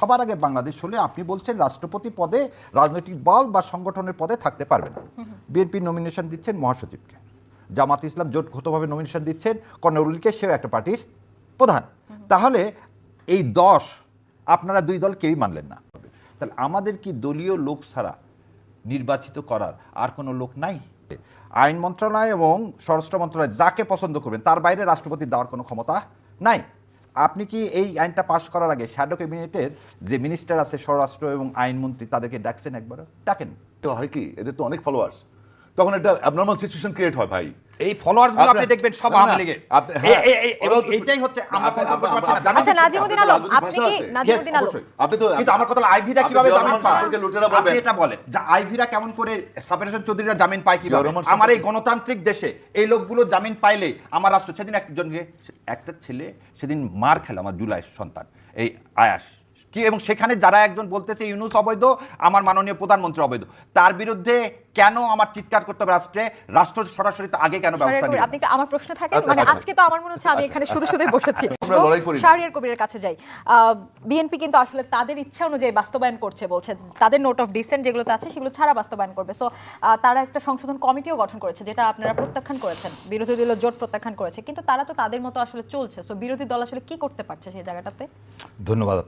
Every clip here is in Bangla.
সবার আগে বাংলাদেশ হলে আপনি বলছেন রাষ্ট্রপতি পদে রাজনৈতিক দল বা সংগঠনের পদে থাকতে পারবে না। বিএনপি নমিনেশন দিচ্ছেন মহাসচিবকে, জামাত ইসলাম জোটগতভাবে নমিনেশন দিচ্ছেন কর্নেরুলকে, সেও একটা পার্টির প্রধান। তাহলে এই 10 আপনারা দুই দল কেউই মানলেন না। তাহলে আমাদের কি দলীয় লোক ছাড়া নির্বাচিত করার আর কোনো লোক নাই? আইন মন্ত্রণালয় এবং স্বরাষ্ট্র মন্ত্রণালয় যাকে পছন্দ করবেন তার বাইরে রাষ্ট্রপতির দেওয়ার কোনো ক্ষমতা নাই। আপনি কি এই আইনটা পাশ করার আগে শ্যাডো ক্যাবিনেটের যে মিনিস্টার আছে স্বরাষ্ট্র এবং আইনমন্ত্রী তাদেরকে ডাকছেন? একবারও ডাকেন? হয় কি, এদের তো অনেক ফলোয়ার্স, তখন একটা অ্যাবনর্মাল সিচুয়েশন ক্রিয়েট হয় ভাই। এই ফলোয়ার্স গুলো আপনি দেখবেন সব আওয়ামী লীগের। এইটাই হচ্ছে আমরা কথা বলতে পারছি না। আচ্ছা নাজিমুদ্দিন আলম, আপনি কি নাজিমুদ্দিন আলম আপনি তো কিন্তু আমার কথা হলো আইভিরা কিভাবে জামিন পায়? লুটেরা বলবেন আপনি এটা বলেন যে আইভিরা কেমন করে সাবেরেশন চৌধুরীরা জামিন পায় কিভাবে? আমার এই গণতান্ত্রিক দেশে এই লোকগুলো জামিন পাইলে আমার রাষ্ট্র সেদিন একটা ছেলে সেদিন মার খেল আমার জুলাই সন্তান এই আয়াস কি, এবং সেখানে যারা একজন বলতেছে ইউনূস অবৈধ, আমার মাননীয় প্রধানমন্ত্রী অবৈধ, তার বিরুদ্ধে কেন আমার চিৎকার করতে হবে রাষ্ট্র সরাসরি আগে কেন ব্যবস্থা নেবে? আপনি আমার প্রশ্ন থাকে মানে আজকে তো আমার মনে হচ্ছে আমি এখানে শুধু শুধু বসেছি। শাহরিয়ার কবিরের কাছে যাই। বিএনপি কিন্তু আসলে তাদের ইচ্ছা অনুযায়ী বাস্তবায়ন করছে, বলছে তাদের নোট অফ ডিসেন্ট যেগুলোতে আছে সেগুলো ছাড়া বাস্তবায়ন করবে। সো তারা একটা সংশোধন কমিটিও গঠন করেছে, যেটা আপনারা প্রত্যাখ্যান করেছেন, বিরোধী দল জোট প্রত্যাখ্যান করেছে, কিন্তু তারা তো তাদের মতো আসলে চলছে। সো বিরোধী দল আসলে কি করতে পারছে সেই জায়গাটাতে? ধন্যবাদ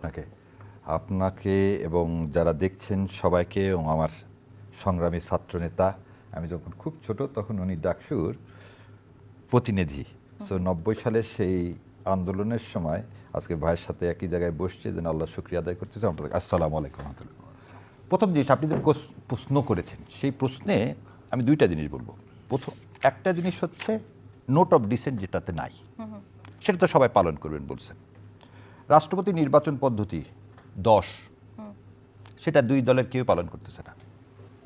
আপনাকে এবং যারা দেখছেন সবাইকে, এবং আমার সংগ্রামী ছাত্রনেতা। আমি যখন খুব ছোট তখন উনি ডাকসুর প্রতিনিধি। 90 সালের সেই আন্দোলনের সময় আজকে ভাইয়ের সাথে একই জায়গায় বসছে, যেন আল্লাহ শুকরিয়া আদায় করতেছে। আসসালামু আলাইকুম রহমতুল্লাহ। প্রথম জিনিস আপনি যে প্রশ্ন করেছেন, সেই প্রশ্নে আমি দুইটা জিনিস বলবো। প্রথম একটা জিনিস হচ্ছে নোট অফ ডিসেন্ট যেটাতে নাই, সেটা তো সবাই পালন করবেন বলছেন। রাষ্ট্রপতি নির্বাচন পদ্ধতি 10, সেটা দুই দলের কেউ পালন করতেছে না,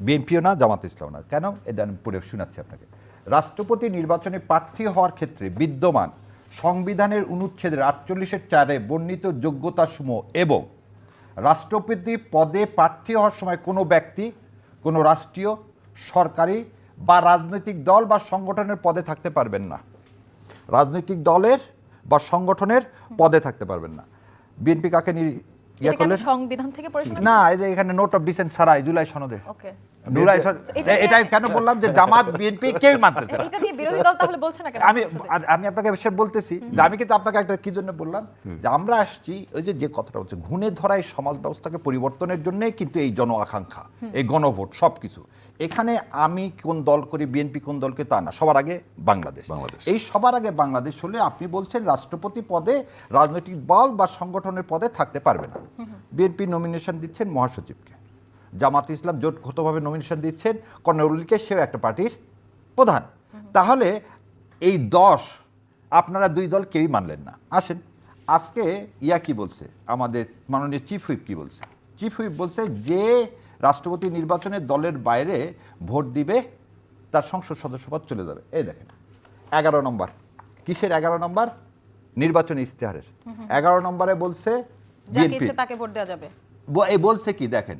বিএনপিও না, জামাত ইসলাম না। কেন? এটা আমি পড়ে শোনাচ্ছি আপনাকে। রাষ্ট্রপতি নির্বাচনে প্রার্থী হওয়ার ক্ষেত্রে বিদ্যমান সংবিধানের অনুচ্ছেদের 48-4 বর্ণিত যোগ্যতাসমূহ এবং রাষ্ট্রপতি পদে প্রার্থী হওয়ার সময় কোনো ব্যক্তি কোনো রাষ্ট্রীয়, সরকারি বা রাজনৈতিক দল বা সংগঠনের পদে থাকতে পারবেন না। রাজনৈতিক দলের বা সংগঠনের পদে থাকতে পারবেন না। বিএনপি কাকে সংবিধান থেকে না, এই যে এখানে নোট অফ ডিসেন্ট ছাড়াই জুলাই সনদে এটাই কেন বললাম যে জামাত বিএনপি কেউ মানতেছে না। এটা দিয়ে বিরোধী দল তাহলে বলছে না কেন? আমি আপনাকে বলতেছি যে আমি কিন্তু আপনাকে একটা কি জন্য বললাম যে আমরা আসছি ওই যে কথাটা হচ্ছে ঘুণে ধরা এই সমাজ ব্যবস্থাকে পরিবর্তনের জন্য, কিন্তু এই জন আকাঙ্ক্ষা, এই গণভোট সবকিছু এখানে আমি কোন দল করি, বিএনপি কোন দলকে, তা না, সবার আগে বাংলাদেশ। এই সবার আগে বাংলাদেশ হলে আপনি বলছেন রাষ্ট্রপতি পদে রাজনৈতিক দল বা সংগঠনের পদে থাকতে পারবে না। বিএনপি নমিনেশন দিচ্ছেন মহাসচিবকে, জামাত ইসলাম জোটগতভাবে নমিনেশন দিচ্ছেন কর্নেরুলকে, সেও একটা পার্টির প্রধান। তাহলে এই 10 আপনারা দুই দল কেউই মানলেন না। আসেন আজকে কি বলছে আমাদের মাননীয় চিফ হুইপ, কি বলছে? চিফ হুইপ বলছে যে রাষ্ট্রপতি নির্বাচনে দলের বাইরে ভোট দিবে তার সংসদ সদস্যপদ চলে যাবে। এই দেখেন 11 নম্বর, কিসের 11 নম্বর? নির্বাচনী ইশতেহারের 11 নম্বরে বলছে বিএনপি তাকে ভোট দেওয়া যাবে। এই বলছে কি দেখেন,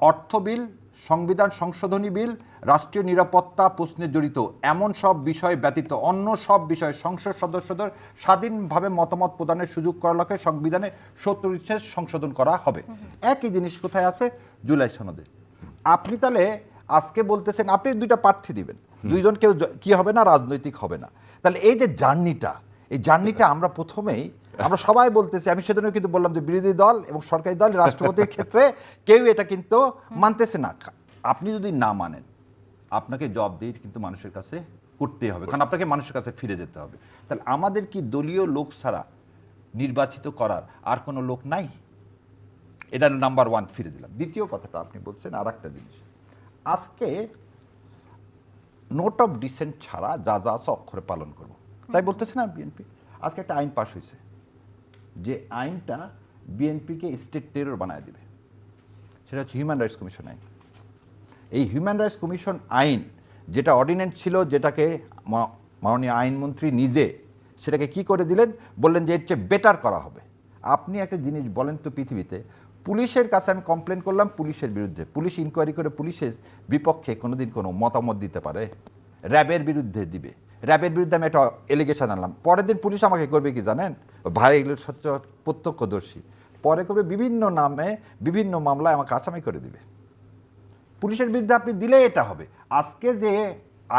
অর্থ বিল, সংবিধান সংশোধনী বিল, রাষ্ট্রীয় নিরাপত্তা প্রশ্নে জড়িত এমন সব বিষয় ব্যতীত অন্য সব বিষয়ে সংসদ সদস্যদের স্বাধীনভাবে মতামত প্রদানের সুযোগ করার লক্ষ্যে সংবিধানে 70 সংশোধন করা হবে। একই জিনিস কোথায় আছে? জুলাই সনদে। আপনি তাহলে আজকে বলতেছেন আপনি দুইটা প্রার্থী দিবেন, দুইজন কেউ কি হবে না, রাজনৈতিক হবে না। তাহলে এই যে জার্নিটা আমরা প্রথমেই আমরা সবাই বলতেছি, আমি সেজন্য কিন্তু বললাম যে বিরোধী দল এবং সরকারি দল রাষ্ট্রপতির ক্ষেত্রে কেউ এটা কিন্তু মানতেছে না। আপনি যদি না মানেন আপনাকে জবাবদিহি কিন্তু মানুষের কাছে করতেই হবে, কারণ আপনাকে মানুষের কাছে ফিরে যেতে হবে। তাহলে আমাদের কি দলীয় লোক ছাড়া নির্বাচিত করার আর কোনো লোক নাই? এটা নাম্বার 1 ফিরে দিলাম। দ্বিতীয় কথাটা আপনি বলছেন আর একটা জিনিস, আজকে নোট অফ ডিসেন্ট ছাড়া যা যা আছে অক্ষরে পালন করব, তাই বলতেছে না বিএনপি। আজকে একটা আইন পাশ হয়েছে যে আইনটা বিএনপিকে স্টেট টেরর বানায় দিবে, সেটা হচ্ছে হিউম্যান রাইটস কমিশন আইন। এই হিউম্যান রাইটস কমিশন আইন যেটা অর্ডিন্যান্স ছিল, যেটাকে মাননীয় আইনমন্ত্রী নিজে সেটাকে কি করে দিলেন, বললেন যে এর চেয়ে বেটার করা হবে। আপনি একটা জিনিস বলেন তো, পৃথিবীতে পুলিশের কাছে আমি কমপ্লেন করলাম পুলিশের বিরুদ্ধে, পুলিশ ইনকোয়ারি করে পুলিশের বিপক্ষে কোনোদিন কোনো মতামত দিতে পারে? র্যাবের বিরুদ্ধে দিবে, র্যাবের বিরুদ্ধে আমি একটা এলিগেশন আনলাম, পরের দিন পুলিশ আমাকে করবে কি জানেন? ভাই এগুলো সত্য প্রত্যক্ষদর্শী, পরে করবে বিভিন্ন নামে বিভিন্ন মামলায় আমাকে আসামি করে দিবে। পুলিশের বিরুদ্ধে আপনি দিলে এটা হবে। আজকে যে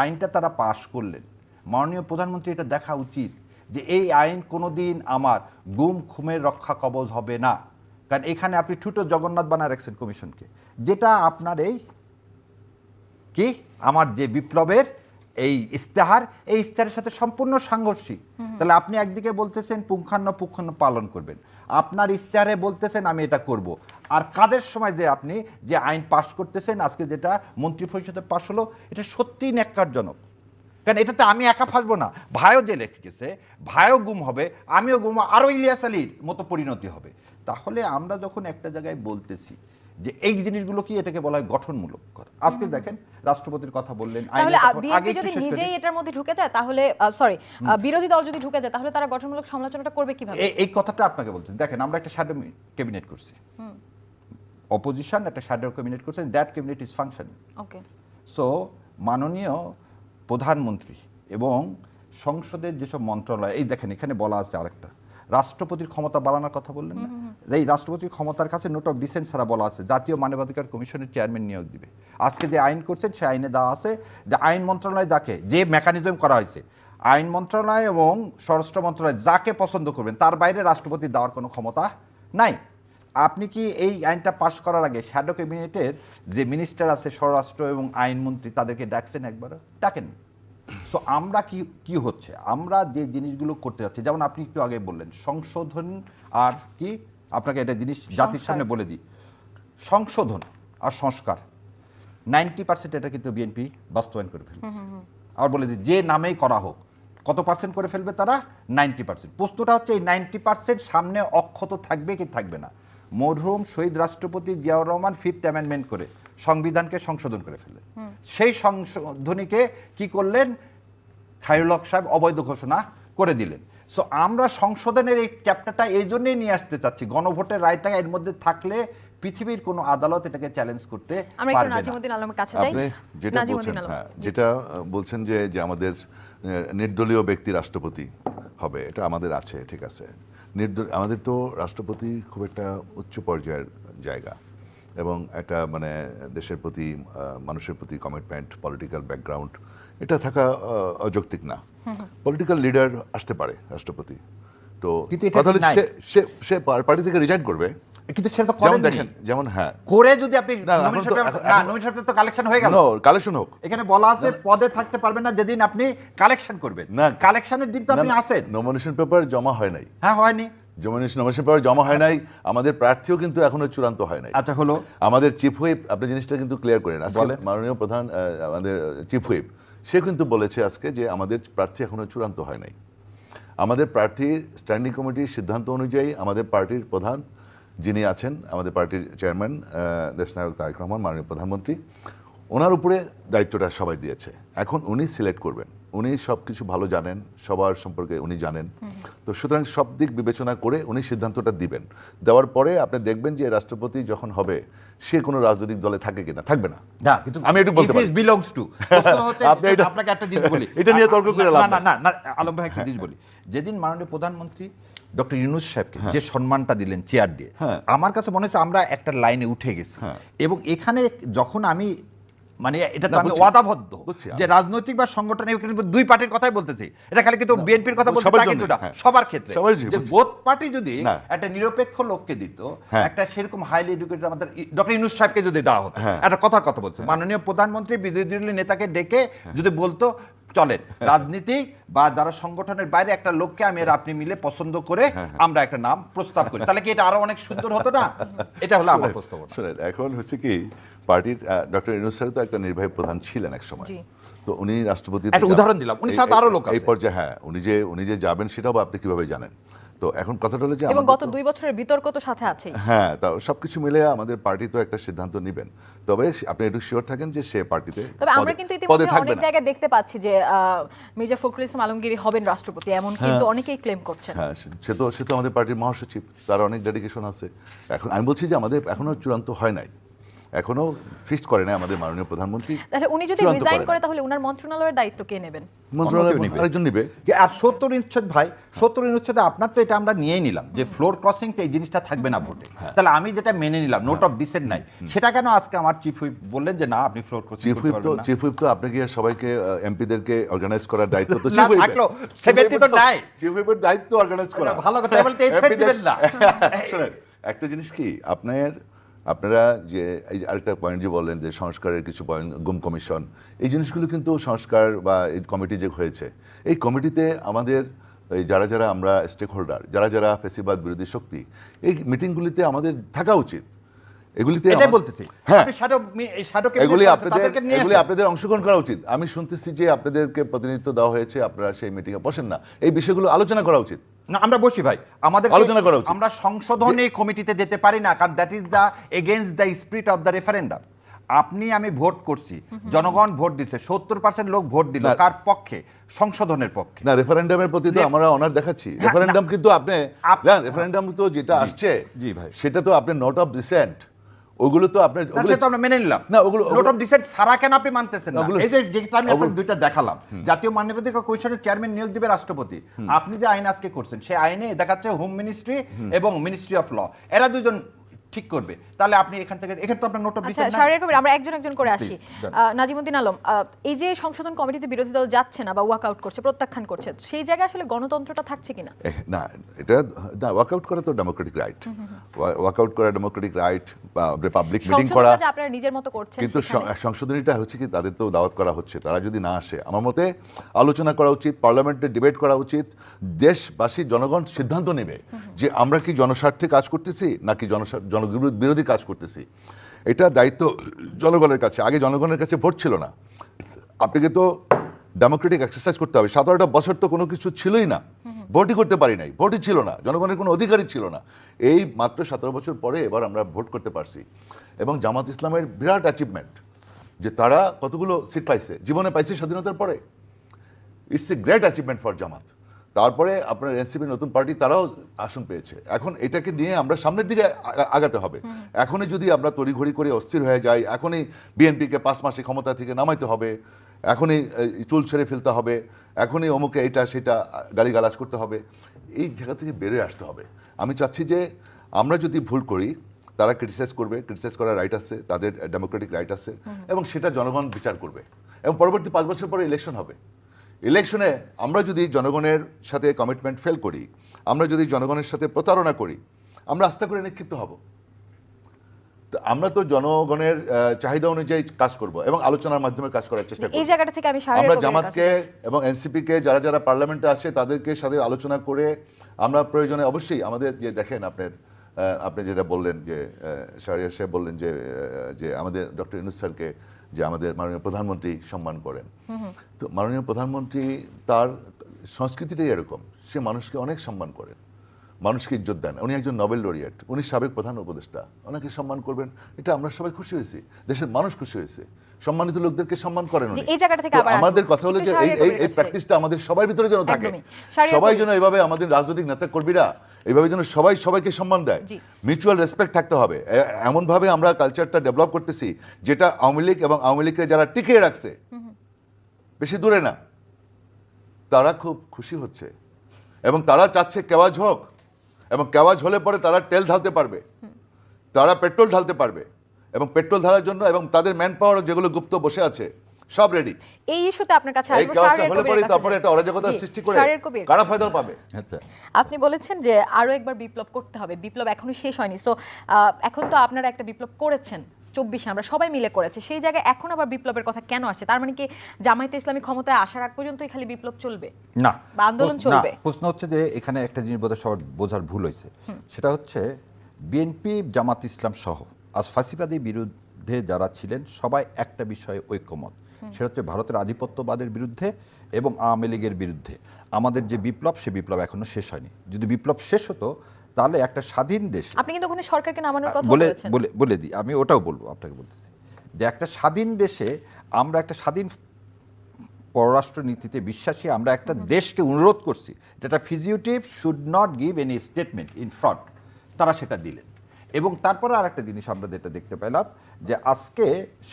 আইনটা তারা পাশ করলেন, মাননীয় প্রধানমন্ত্রী এটা দেখা উচিত যে এই আইন কোনোদিন আমার গুম খুমের রক্ষা কবচ হবে না। কারণ এখানে আপনি ঠুটো জগন্নাথ বানায় রাখছেন কমিশনকে, যেটা আপনার এই কি আমার যে বিপ্লবের এই ইস্তেহারের সাথে সম্পূর্ণ সাংঘর্ষিক। তাহলে আপনি একদিকে বলতেছেন পুঙ্খানুপুঙ্খ পালন করবেন, আপনার ইস্তেহারে বলতেছেন আমি এটা করব, আর কাদের সময় যে আপনি যে আইন পাশ করতেছেন, আজকে যেটা মন্ত্রী পরিষদে পাশ হলো, এটা সত্যিই ন্যাক্কারজনক। কারণ এটাতে আমি একা ফাঁসবো না, ভাইও যে লেখে গেছে, ভাইও গুম হবে, আমিও গুম, আরও ইলিয়াস আলীর মতো পরিণতি হবে। তাহলে আমরা যখন একটা জায়গায় বলতেছি যে এই জিনিসগুলো কি, এটাকে বলা হয় গঠনমূলক কথা। আজকে দেখেন রাষ্ট্রপতির কথা বললেন, তাহলে বিএনপি যদি নিজেই এটার মধ্যে ঢুকে যায়, তাহলে বিরোধী দল যদি ঢুকে যায়, তাহলে তারা গঠনমূলক সমালোচনাটা করবে কিভাবে? এই কথাটা আপনাকে বলছেন। দেখেন আমরা একটা শ্যাডো ক্যাবিনেট করছি, অপোজিশন একটা শ্যাডো ক্যাবিনেট করছেন, that cabinet is functioning. Okay, so মাননীয় প্রধানমন্ত্রী এবং সংসদের যেসব মন্ত্রণালয়, এই দেখেন এখানে বলা আছে আরেকটা, রাষ্ট্রপতির ক্ষমতা বাড়ানোর কথা বললেন না, এই রাষ্ট্রপতির ক্ষমতার কাছে নোট অফ ডিসেন্ট ছাড়া বলা আছে জাতীয় মানবাধিকার কমিশনের চেয়ারম্যান নিয়োগ দিবে। আজকে যে আইন করছেন সে আইনে দেওয়া আছে যে আইন মন্ত্রণালয় যাকে, যে মেকানিজম করা হয়েছে, আইন মন্ত্রণালয় এবং স্বরাষ্ট্র মন্ত্রণালয় যাকে পছন্দ করবেন তার বাইরে রাষ্ট্রপতি দেওয়ার কোনো ক্ষমতা নাই। আপনি কি এই আইনটা পাশ করার আগে শ্যাডো ক্যাবিনেটের যে মিনিস্টার আছে স্বরাষ্ট্র এবং আইনমন্ত্রী তাদেরকে ডাকছেন? একবারও ডাকেন। সো আমরা কি হচ্ছে, আমরা যে জিনিসগুলো করতে যাচ্ছি, যেমন আপনি একটু আগে বললেন সংশোধন, আর কি আপনাকে একটা জিনিস জাতির সামনে বলে দিই, সংশোধন আর সংস্কার 90% এটা কিন্তু বিএনপি বাস্তবায়ন করে ফেলছে। আর বলে দিই যে নামেই করা হোক, কত পার্সেন্ট করে ফেলবে তারা? 90%। প্রশ্নটা হচ্ছে এই 90% সামনে অক্ষত থাকবে কি থাকবে না? মরহুম শহীদ রাষ্ট্রপতি জিয়াউর রহমান 5th অ্যামেন্ডমেন্ট করে সংবিধানকে সংশোধন করে ফেললেন। সেই সংশোধনীকে কি করলেন? খায়রুল হক সাহেব অবৈধ ঘোষণা করে দিলেন। সো আমরা সংশোধনের এই চ্যাপ্টারটা এই জন্যই নিয়ে আসতে চাচ্ছি, গণভোটের রায়টা এর মধ্যে থাকলে পৃথিবীর কোনো আদালত এটাকে চ্যালেঞ্জ করতে পারবে না। নাজিমুদ্দিন আলমের কাছে যাই। আপনি যেটা বলছেন, হ্যাঁ, যেটা বলছেন যে আমাদের নির্দলীয় ব্যক্তি রাষ্ট্রপতি হবে, এটা আমাদের আছে, ঠিক আছে। আমাদের তো রাষ্ট্রপতি খুব একটা উচ্চ পর্যায়ের জায়গা এবং একটা মানে দেশের প্রতি মানুষের প্রতি কমিটমেন্ট, পলিটিক্যাল ব্যাকগ্রাউন্ড, এটা থাকা অযৌক্তিক না। পলিটিক্যাল লিডার আসতে পারে রাষ্ট্রপতি, তো কথা হলে সে পার্টি থেকে রিজাইন করবে, কিন্তু সেটা তো যেমন করেন দেখেন, যেমন হ্যাঁ করে যদি আপনি নমিনেশন তো কালেকশন হয়ে গেল, কালেকশন হোক। এখানে বলা আছে পদে থাকতে পারবেন না যেদিন আপনি কালেকশন করবেন, না কালেকশনের দিন তো আপনি আছেন। নমিনেশন পেপার জমা হয় নাই। হ্যাঁ, হয়নি। নমিনেশন পেপার জমা হয় নাই, আমাদের প্রার্থীও কিন্তু এখনো চূড়ান্ত হয় নাই। আচ্ছা, হলো আমাদের চিফ হুইপ, আপনি জিনিসটা কিন্তু ক্লিয়ার করেন, আজকে মাননীয় প্রধান আমাদের চিফ হুইপ সে কিন্তু বলেছে আজকে যে আমাদের প্রার্থী এখনো চূড়ান্ত হয় নাই। আমাদের প্রার্থীর স্ট্যান্ডিং কমিটির সিদ্ধান্ত অনুযায়ী আমাদের পার্টির প্রধান যিনি আছেন, আমাদের পার্টির চেয়ারম্যান দেশনায়ক তারেক রহমান, মাননীয় প্রধানমন্ত্রী, ওনার উপরে দায়িত্বটা সবাই দিয়েছে। এখন উনি সিলেক্ট করবেন, উনি সব কিছু ভালো জানেন, সবার সম্পর্কে উনি জানেন। তো সুতরাং সব দিক বিবেচনা করে উনি সিদ্ধান্তটা দিবেন। দেওয়ার পরে আপনি দেখবেন যে রাষ্ট্রপতি যখন হবে সে কোনো রাজনৈতিক দলে থাকে কিনা, থাকবে না। না, কিন্তু আমি একটু বলতে পারি বিলংস টু আপনাকে একটা জিনিস বলি, এটা নিয়ে তর্ক করে লাভ না। না, আলম ভাই একটা জিনিস বলি, যেদিন মাননীয় প্রধানমন্ত্রী ডক্টর ইউনূস সাহেবকে যে সম্মানটা দিলেন চেয়ার দিয়ে, আমার কাছে মনে হচ্ছে আমরা একটা লাইনে উঠে গেছি। এবং এখানে যখন আমি মানে এটা তো আমি ওয়াদাবদ্ধ যে রাজনৈতিক বা সংগঠন, দুই পার্টির কথাই বলতেছি, এটা খালি কিন্তু বিএনপির কথা বলতে তা কিন্তু না, সবার ক্ষেত্রে যে বোথ পার্টি যদি একটা নিরপেক্ষ লোককে দিত, একটা সেরকম হাইলি এডুকেটেড আমাদের ডক্টর ইউনূস সাহেবকে যদি দেওয়া হতো, একটা কথার কথা বলছে, মাননীয় প্রধানমন্ত্রী বিরোধী দলীয় নেতাকে ডেকে যদি বলতো চলেন রাজনীতি বা যারা সংগঠনের বাইরে একটা লোককে আমি আর আপনি মিলে পছন্দ করে আমরা একটা নাম প্রস্তাব করি, তাহলে কি এটা আরো অনেক সুন্দর হতো না? এটা হলো আমার প্রস্তাব। এখন হচ্ছে কি, পার্টির ডক্টর ইউনূস স্যার তো একটা নির্বাহী প্রধান ছিলেন এক সময়, তো উনি রাষ্ট্রপতি, একটা উদাহরণ দিলাম, উনি সাথে আরো লোক আছে এই পর্যায়ে, হ্যাঁ, উনি যে যাবেন সেটাও আপনি কিভাবে জানেন? তো এখন কথাটা হলো যে এবং গত 2 বছরের বিতর্ক তো সাথে আছে। হ্যাঁ, তাও সবকিছু মিলে আমাদের পার্টি তো একটা সিদ্ধান্ত নেবেন, তবে আপনি একটু শিওর থাকেন যে সে পার্টিতে। তবে আমরা কিন্তু ইতিমধ্যে অনেক জায়গায় দেখতে পাচ্ছি যে মির্জা ফখরুল ইসলাম আলমগীর হবেন রাষ্ট্রপতি, এমন কিন্তু অনেকেই ক্লেম করছেন। হ্যাঁ, সে তো আমাদের পার্টির মহাসচিব, তার অনেক ডেডিকেশন আছে। এখন আমি বলছি যে আমাদের এখনো চূড়ান্ত হয় নাই, এখনো ফিক্সড করে নাই আমাদের মাননীয় প্রধানমন্ত্রী। তাহলে উনি যদি চূড়ান্ত রিজাইন করেন। করে তাহলে উনার মন্ত্রণালয়ের দায়িত্ব কে নেবেন? মন্ত্রণালয় অন্য কেউ নিবে। আরেকজন নিবে। আর 70 অনুচ্ছেদ ভাই, 70 অনুচ্ছেদে আপনার তো এটা আমরা নিয়েই নিলাম যে ফ্লোর ক্রসিংটা এই জিনিসটা থাকবে না ভোটে। তাহলে আমি যেটা মেনে নিলাম নোট অফ ডিসেন্ট নাই, সেটা কেন আজকে আমার চিফ হুইপ বললেন যে না আপনি ফ্লোর ক্রসিং চিফ করতে হুইপ পারবেন না? চিফ হুইপ তো আপনাকে সবাইকে এমপিদেরকে অর্গানাইজ করার দায়িত্ব তো না, চিফ হুইপের। থাকলো, 70 তো নাই। চিফ হুইপের দায়িত্ব অর্গানাইজ করা। এটা ভালো কথা, বলতে এই ছেড়ে দিবেন না। শোনেন, একটা জিনিস কি আপনারা যে এই যে আরেকটা পয়েন্ট যে বললেন যে সংস্কারের কিছু পয়েন্ট, গুম কমিশন, এই জিনিসগুলো কিন্তু সংস্কার বা এই কমিটি যে হয়েছে, এই কমিটিতে আমাদের এই যারা যারা আমরা স্টেক হোল্ডার, যারা যারা ফেসিবাদ বিরোধী শক্তি, এই মিটিংগুলিতে আমাদের থাকা উচিত। এগুলিতে এটাই বলতেছি। হ্যাঁ, আপনি shadow cabinet এগুলি করেছেন, আপনাদের তাদেরকে নিয়ে এগুলি আসেন। আপনাদের অংশগ্রহণ করা উচিত। আমি শুনতেছি যে আপনাদেরকে প্রতিনিধিত্ব দেওয়া হয়েছে, আপনারা সেই মিটিংয়ে বসেন না, এই বিষয়গুলো আলোচনা করা উচিত। না, আমরা বসি ভাই, আমাদের আলোচনা করা উচিত। আমরা সংশোধনী কমিটিতে যেতে পারি না, কারণ that is the against the spirit of the referendum. আমি ভোট করছি, জনগণ ভোট দিচ্ছে, 70% লোক ভোট দিল না। কার পক্ষে? সংশোধনের পক্ষে। না, রেফারেন্ডামের প্রতি তো আমরা অনার দেখাচ্ছি। হ্যাঁ, রেফারেন্ডাম কিন্তু আপনি রেফারেন্ডাম তো যেটা আসছে, জি ভাই। সেটা তো আপনি নোট অফ ডিসেন্ট, ওগুলো তো আপনি না, সেটা আমরা মেনে নিলাম। না, ওগুলো- নোট অফ ডিসেন্ট সারা কেন আপনি মানতেছেন না? ওগুলো- এই যে যেটা আমি আপনাকে ওগুলো- দুইটা দেখালাম, জাতীয় মানবাধিকার কমিশনের চেয়ারম্যান নিয়োগ দিবে রাষ্ট্রপতি। আপনি যে আইন আজকে করছেন, সেই আইনে দেখাচ্ছে হোম মিনিস্ট্রি এবং মিনিস্ট্রি অফ ল, এরা দুজন ঠিক করবে। তাহলে আপনি এখান তো আপনার নোট অফ আচ্ছা, ডিসেন্ট নাই। শাহরিয়ার কবির, আমরা একজন একজন করে আসি। Please, done. নাজিমুদ্দিন আলম, এই যে সংশোধন কমিটিতে বিরোধী দল যাচ্ছে না বা ওয়াক আউট করছে, প্রত্যাখ্যান করছে, সেই জায়গায় আসলে গণতন্ত্রটা থাকছে কিনা? না, এটা না, ওয়ার্কআউট করা তো ডেমোক্রেটিক রাইট, ওয়ার্কআউট করা ডেমোক্রেটিক রাইট, বা পাবলিক মিটিং করা। সংশোধনটা যে আপনারা নিজের মতো করছেন, কিন্তু সেখানে- সংশোধনীটা হচ্ছে কি, তাদের তো দাওয়াত করা হচ্ছে, তারা যদি না আসে, আমার মতে আলোচনা করা উচিত, পার্লামেন্টে ডিবেট করা উচিত, দেশবাসী জনগণ সিদ্ধান্ত নেবে যে আমরা কি জনস্বার্থে কাজ করতেছি নাকি জনবিরোধী কাজ করতেছি। এটা দায়িত্ব জনগণের কাছে। আগে জনগণের কাছে ভোট ছিল না, আপনাকে তো ডেমোক্রেটিক এক্সারসাইজ করতে হবে। 17টা বছর তো কোনো কিছু ছিলই না, ভোটই করতে পারি নাই, ভোটই ছিল না, জনগণের কোনো অধিকারই ছিল না। এই মাত্র 17 বছর পরে এবার আমরা ভোট করতে পারছি, এবং জামাত ইসলামের বিরাট অ্যাচিভমেন্ট যে তারা কতগুলো সিট পাইছে, জীবনে পাইছে স্বাধীনতার পরে। It's a great achievement for Jamaat. তারপরে আপনার এনসিপি নতুন পার্টি, তারাও আসন পেয়েছে। এখন এটাকে নিয়ে আমরা সামনের দিকে আগাতে হবে। এখনই যদি আমরা তড়িঘড়ি করে অস্থির হয়ে যাই, এখনই বিএনপিকে 5 মাসে ক্ষমতা থেকে নামাইতে হবে, এখনই চুল ছেড়ে ফেলতে হবে, এখনই অমুকে এটা সেটা গালিগালাজ করতে হবে, এই জায়গা থেকে বেরিয়ে আসতে হবে। আমি চাচ্ছি যে আমরা যদি ভুল করি, তারা ক্রিটিসাইজ করবে, ক্রিটিসাইজ করার রাইট আছে, তাদের ডেমোক্রেটিক রাইট আছে, এবং সেটা জনগণ বিচার করবে। এবং পরবর্তী 5 বছর পরে ইলেকশন হবে। ইলেকশনে আমরা যদি জনগণের সাথে কমিটমেন্ট ফেল করি, আমরা যদি জনগণের সাথে প্রতারণা করি, আমরা আস্থা করে নিক্ষিপ্ত হব। তো আমরা তো জনগণের চাহিদা অনুযায়ী কাজ করব এবং আলোচনার মাধ্যমে কাজ করার চেষ্টা করব। এই জায়গাটা থেকে আমি শাহরিয়ার আমরা কবিরের জামাতকে কাছে- এবং এনসিপিকে, যারা যারা পার্লামেন্টে আসে, তাদেরকে সাথে আলোচনা করে আমরা প্রয়োজনে অবশ্যই আমাদের যে দেখেন আপনি যেটা বললেন যে শাহরিয়ার সাহেব বললেন যে আমাদের ডক্টর ইউনূস স্যারকে যে আমাদের মাননীয় প্রধানমন্ত্রী সম্মান করেন। তো মাননীয় প্রধানমন্ত্রী, তার সংস্কৃতিটাই এরকম, সে মানুষকে অনেক সম্মান করেন, মানুষকে ইজ্জত দেন। উনি একজন নোবেল লরিয়েট, উনি সাবেক প্রধান উপদেষ্টা, ওনাকে সম্মান করবেন, এটা আমরা সবাই খুশি হয়েছি, দেশের মানুষ খুশি হয়েছে, সম্মানিত লোকদেরকে সম্মান করেন উনি। যে এই জায়গাটা থেকে তো আবার আসবো। আমাদের কথা হলো একটু যে শাহরিয়ার কবিরের এই কাছে প্র্যাকটিসটা আমাদের সবার ভিতরে যেন থাকে, একদমই। শাহরিয়ার সবাই কবির। যেন এইভাবে, আমাদের রাজনৈতিক নেতা কর্মীরা এইভাবে যেন সবাই সবাইকে সম্মান দেয়, জি। মিউচুয়াল রেসপেক্ট থাকতে হবে। এমনভাবে আমরা কালচারটা ডেভেলপ করতেছি যেটা আওয়ামী লীগ এবং আওয়ামী লীগকে যারা টিকিয়ে রাখছে, বেশি দূরে না, তারা খুব খুশি হচ্ছে, এবং তারা চাচ্ছে কেওয়াজ হোক, এবং কেওয়াজ হলে পরে তারা তেল ঢালতে পারবে, তারা পেট্রোল ঢালতে পারবে, এবং পেট্রোল ঢালার জন্য এবং তাদের ম্যান পাওয়ার যেগুলো গুপ্ত বসে আছে সব রেডি। এই ইস্যুতে আপনার কাছে এই আসবো। কেওয়াজটা শাহরিয়ার হলে কবিরের পরে কাছে তারপরে যাই। একটা অরাজকতা জি, সৃষ্টি করে শাহরিয়ার কবির, কারা ফায়দা পাবে। আচ্ছা, আপনি বলেছেন যে আরো একবার বিপ্লব করতে হবে, বিপ্লব এখনো শেষ হয়নি। সো এখন তো আপনারা একটা বিপ্লব করেছেন 24-এ, আমরা সবাই মিলে করেছি, সেই জায়গায় এখন আবার বিপ্লবের কথা কেন আসছে? তার মানে কি জামায়াতে ইসলামী ক্ষমতায় আসার আগ পর্যন্তই খালি বিপ্লব চলবে না, বা আন্দোলন চলবে? প্রশ্ন হচ্ছে যে এখানে একটা জিনিস বোধহয় সবার বোঝার ভুল হয়েছে, সেটা হচ্ছে বিএনপি, জামাত ইসলাম সহ আজ ফাঁসিবাদী বিরুদ্ধে যারা ছিলেন সবাই একটা বিষয়ে ঐক্যমত, সেটা হচ্ছে ভারতের আধিপত্যবাদের বিরুদ্ধে এবং আওয়ামী লীগের বিরুদ্ধে। আমাদের যে বিপ্লব, সে বিপ্লব এখনো শেষ হয়নি। যদি বিপ্লব শেষ হতো, তাহলে একটা স্বাধীন দেশ, আপনি কিন্তু ওখানে সরকারকে নামানোর কথা বলে বলেছেন। বলে বলে দিই, আমি ওটাও বলবো, আপনাকে বলতেছি যে একটা স্বাধীন দেশে আমরা একটা স্বাধীন পররাষ্ট্র নীতিতে বিশ্বাসী, আমরা একটা দেশকে অনুরোধ করছি যেটা executive should not give any statement in fraud, তারা সেটা দিলেন। এবং তারপরে আর একটা জিনিস আমরা যেটা দেখতে পেলাম যে আজকে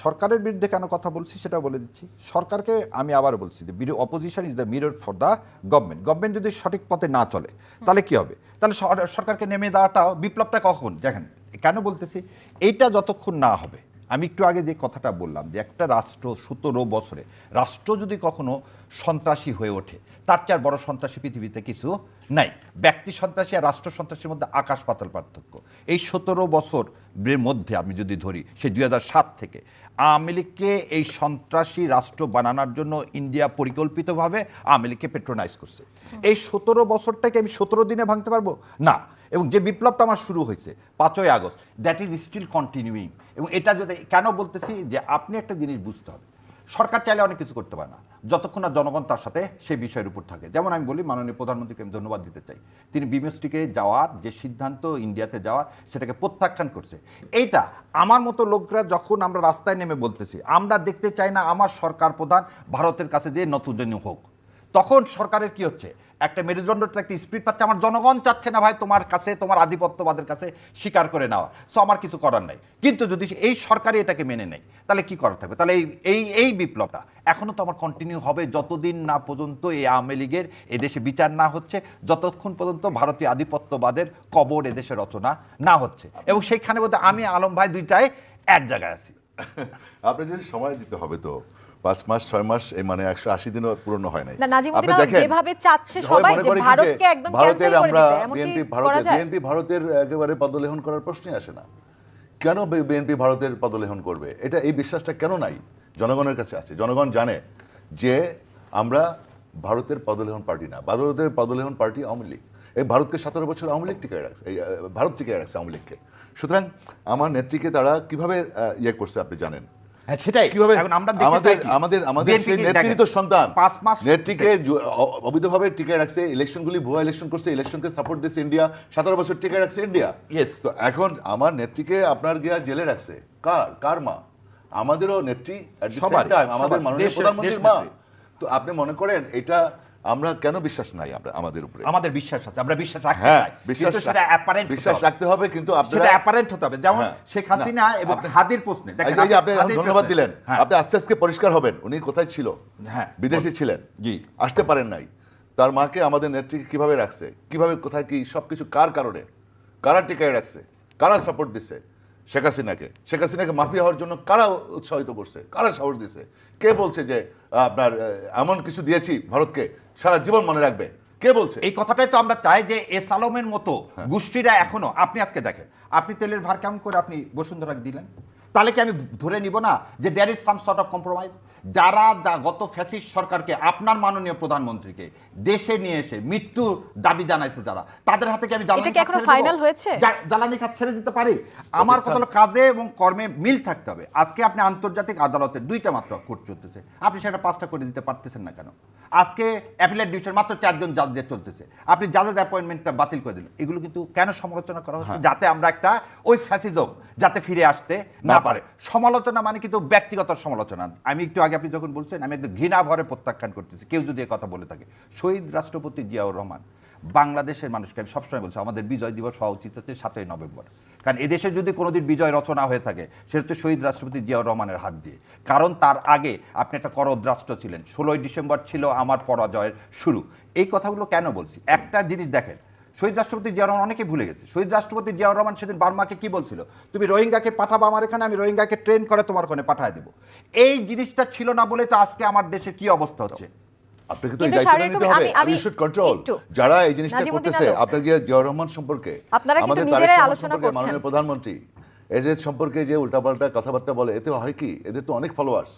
সরকারের বিরুদ্ধে কেন কথা বলছি সেটা বলে দিচ্ছি। সরকারকে আমি আবার বলছি যে opposition is the mirror for the government. Government যদি সঠিক পথে না চলে তাহলে কি হবে? তাহলে সরকারকে নেমে দেওয়াটাও বিপ্লবটা কখন দেখেন কেন বলতেছি, এইটা যতক্ষণ না হবে, আমি একটু আগে যে কথাটা বললাম যে একটা রাষ্ট্র 17 বছরে রাষ্ট্র যদি কখনো সন্ত্রাসী হয়ে ওঠে, তার চেয়ে আর বড় সন্ত্রাসী পৃথিবীতে কিছু নাই। ব্যক্তি সন্ত্রাসী আর রাষ্ট্র সন্ত্রাসীর মধ্যে আকাশ পাতাল পার্থক্য। এই 17 বছরের মধ্যে আমি যদি ধরি সেই 2007 থেকে আওয়ামী লীগকে এই সন্ত্রাসী রাষ্ট্র বানানোর জন্য ইন্ডিয়া পরিকল্পিতভাবে আওয়ামী লীগকে পেট্রোনাইজ করছে। এই 17 বছরটাকে আমি 17 দিনে ভাঙতে পারবো না। এবং যে বিপ্লবটা আমার শুরু হয়েছে 5ই August, that is still continuing. এবং এটা যদি কেন বলতেছি যে আপনি একটা জিনিস বুঝতে হবে, সরকার চাইলে অনেক কিছু করতে পারে না যতক্ষণ না জনগণ তার সাথে সেই বিষয়ের উপর থাকে। যেমন আমি বলি, মাননীয় প্রধানমন্ত্রীকে আমি ধন্যবাদ দিতে চাই, তিনি বিমস্টিকে যাওয়ার যে সিদ্ধান্ত, ইন্ডিয়াতে যাওয়ার, সেটাকে প্রত্যাখ্যান করছে। এইটা আমার মতো লোকরা যখন আমরা রাস্তায় নেমে বলতেছি আমরা দেখতে চাই না আমার সরকার প্রধান ভারতের কাছে যে নতুন হোক, তখন সরকারের কি হচ্ছে, একটা মেরুদণ্ডটা একটা স্পিড পাচ্ছে। আমার জনগণ চাচ্ছে না ভাই তোমার কাছে, তোমার আধিপত্যবাদের কাছে স্বীকার করে নেওয়া, সো আমার কিছু করার নাই। কিন্তু যদি এই সরকারই এটাকে মেনে নেয় তাহলে কি করার থাকবে? তাহলে এই বিপ্লবটা এখনো তো আমার কন্টিনিউ হবে যতদিন না পর্যন্ত এই আওয়ামী লীগের এদেশে বিচার না হচ্ছে, যতক্ষণ পর্যন্ত ভারতীয় আধিপত্যবাদের কবর এদেশে রচনা না হচ্ছে। এবং সেইখানে বোধ আমি আলম ভাই দুইটাই এক জায়গায় আছি। আপনি যদি সময় দিতে হবে তো 5 মাস 6 মাস, এই মানে 180 দিনও পূর্ণ হয় নাই। না, নাজিমুদ্দিন যেভাবে চাচ্ছে সবাই যে ভারতকে একদম ক্যান্সেল করে দিতে, এমনকি করা যায়? বিএনপি ভারতের একেবারে পদলেহন করার প্রশ্নই আসে না। কেন বিএনপি ভারতের পদলেহন করবে? এটা এই বিশ্বাসটা কেন নাই? জনগণের কাছে আছে। জনগণ জানে যে আমরা ভারতের পদলেহন পার্টি না, ভারতের পদলেহন পার্টি আওয়ামী লীগ। এই ভারতকে 17 বছর আওয়ামী লীগ টিকে রাখছে, ভারত টিকে রাখছে আওয়ামী লীগকে। সুতরাং আমার নেত্রীকে তারা কিভাবে ইয়ে করছে আপনি জানেন। সেটাই কিভাবে এখন আমরা দেখতে চাই আমাদের সেই নেতৃত্ব সন্তান 5 মাস নেত্রীকে অবৈধভাবে টিকে রাখছে, ইলেকশনগুলি ভুয়া ইলেকশন করছে, ইলেকশনকে সাপোর্ট দিচ্ছে ইন্ডিয়া, 17 বছর টিকে রাখছে ইন্ডিয়া। তো এখন আমার নেত্রীকে আপনার গিয়া জেলে রাখছে কার মা? আমাদেরও নেত্রী, আমাদের মাননীয় প্রধানমন্ত্রীর মা। তো আপনি মনে করেন এটা আমরা কেন বিশ্বাস নাই আমাদের উপরে? আমাদের বিশ্বাস আছে, আমরা বিশ্বাস রাখতে চাই, বিশ্বাস সেটা অ্যাপারেন্ট বিশ্বাস রাখতে হবে, কিন্তু সেটা অ্যাপারেন্ট হতে হবে। যেমন শেখ হাসিনা এবং হাদির প্রশ্নে দেখেন, আপনি ধন্যবাদ দিলেন, আপনি আস্তে আস্তে পরিষ্কার হবেন। উনি কোথায় ছিল? বিদেশে ছিলেন, জি, আসতে পারেন নাই। তার মাকে, আমাদের নেত্রীকে কিভাবে রাখছে, কিভাবে, কোথায়, কি সবকিছু কার কারণে, কারা টিকায় রাখছে, কারা সাপোর্ট দিচ্ছে শেখ হাসিনাকে মাফিয়া হওয়ার জন্য কারা উৎসাহিত করছে, কারা সাহস দিচ্ছে? কে বলছে যে আপনার এমন কিছু দিয়েছি ভারতকে সারা জীবন মনে রাখবে? কে বলছে? এই কথাটাই তো আমরা চাই যে এস আলমের মতো গোষ্ঠীরা এখনো, আপনি আজকে দেখেন আপনি তেলের ভার কেমন করে আপনি বসুন্ধরাকে দিলেন, তাহলে কি আমি ধরে নিব না যে there is some sort of compromise? যারা গত ফ্যাসিস্ট সরকারকে, আপনার মাননীয় প্রধানমন্ত্রীকে দেশে নিয়ে এসে মৃত্যুর দাবি জানাইছে যারা, তাদের হাতে কি আমি জ্বালানি খাত ছেড়ে দিতে পারি? আমার কথা হলো কাজে এবং কর্মে মিল থাকতে হবে। আজকে আপনি আন্তর্জাতিক আদালতে 2টা মাত্র কোর্ট চলতেছে, আপনি সেটা 5টা করে দিতে পারতেছেন না কেন? আজকে অ্যাপিলেট ডিভিশন মাত্র 4 জন জাজ দিয়ে চলতেছে, আপনি জাজেস অ্যাপয়েন্টমেন্টটা বাতিল করে দিলেন। এগুলো কিন্তু কেন সমালোচনা করা হচ্ছে? যাতে আমরা একটা ওই ফ্যাসিজম যাতে ফিরে আসতে না পারে। সমালোচনা মানে কিন্তু ব্যক্তিগত সমালোচনা। আমি একটু আগে আপনি যখন বলছেন, আমি একদম ঘৃণা ভরে প্রত্যাখ্যান করতেছি কেউ যদি কথা বলে থাকে। শহীদ রাষ্ট্রপতি জিয়াউর রহমান বাংলাদেশের মানুষকে, আমি সবসময় বলছি, আমাদের বিজয় দিবস হওয়া উচিত হচ্ছে 7ই নভেম্বর। কারণ এদেশে যদি কোনোদিন বিজয় রচনা হয়ে থাকে সেটা হচ্ছে শহীদ রাষ্ট্রপতি জিয়াউর রহমানের হাত দিয়ে। কারণ তার আগে আপনি একটা করদ রাষ্ট্র ছিলেন। 16ই ডিসেম্বর ছিল আমার পরাজয়ের শুরু। এই কথাগুলো কেন বলছি? একটা জিনিস দেখেন, শহীদ রাষ্ট্রপতি জিয়াউর রহমান অনেকে ভুলে গেছে। শহীদ রাষ্ট্রপতি জিয়াউর রহমান সেদিন বার্মাকে কি বলছিল? তুমি রোহিঙ্গাকে পাঠাবো আমার এখানে, আমি রোহিঙ্গাকে ট্রেন করে তোমার ওখানে পাঠিয়ে দেবো। এই জিনিসটা ছিল না বলে তো আজকে আমার দেশে কি অবস্থা হচ্ছে। আপনাকে তো এই দায়িত্বটা নিতে হবে। You should control. যারা এই জিনিসটা করতেছে, আপনার গিয়ে জিয়াউর রহমান সম্পর্কে, আমাদের তারেক সম্পর্কে, মাননীয় প্রধানমন্ত্রী, এদের সম্পর্কে যে উল্টাপাল্টা কথাবার্তা বলে, এতে হয় কি, এদের তো অনেক ফলোয়ার্স,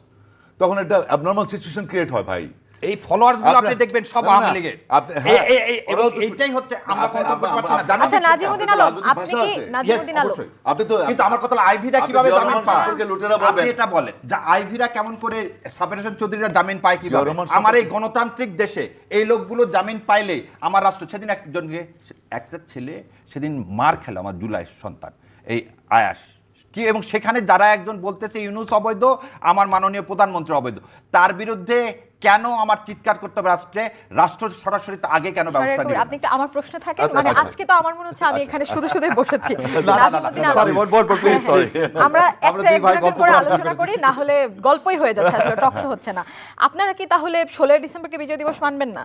তখন একটা অ্যাবনর্মাল সিচুয়েশন ক্রিয়েট হয় ভাই। এই ফলোয়ার্স গুলো আপনি দেখবেন সব আওয়ামী লীগের। এইটাই হচ্ছে আমরা কথা বলতে পারছি না। আচ্ছা নাজিমুদ্দিন আলম, আপনি কি নাজিমুদ্দিন আলম, আপনি তো, কিন্তু আমার কথা হলো আইভিরা কিভাবে জামিন পায়? আপনি এটা বলেন যে আইভিরা কেমন করে, সাবেরেশন চৌধুরীরা জামিন পায় কিভাবে? আমার এই গণতান্ত্রিক দেশে এই লোকগুলো জামিন পাইলে আমার রাষ্ট্র, সেদিন একটা ছেলে সেদিন মার খেলো, আমার জুলাই সন্তান এই আয়াস কি, এবং সেখানে যারা একজন বলতেছে ইউনূস অবৈধ, আমার মাননীয় প্রধানমন্ত্রী অবৈধ, তার বিরুদ্ধে কেন আমার চিৎকার করতে হবে রাষ্ট্রে? রাষ্ট্র সরাসরি তো আগে কেন ব্যবস্থা নেবে? আপনি একটু আমার প্রশ্ন থাকেন, মানে আজকে তো আমার মনে হচ্ছে আমি এখানে শুধু বসেছি। আমরা একটা করে আলোচনা করি, না হলে গল্পই হয়ে যাচ্ছে, আসলে টক শো হচ্ছে না। আপনারা কি তাহলে 16 ডিসেম্বরকে বিজয় দিবস মানবেন না,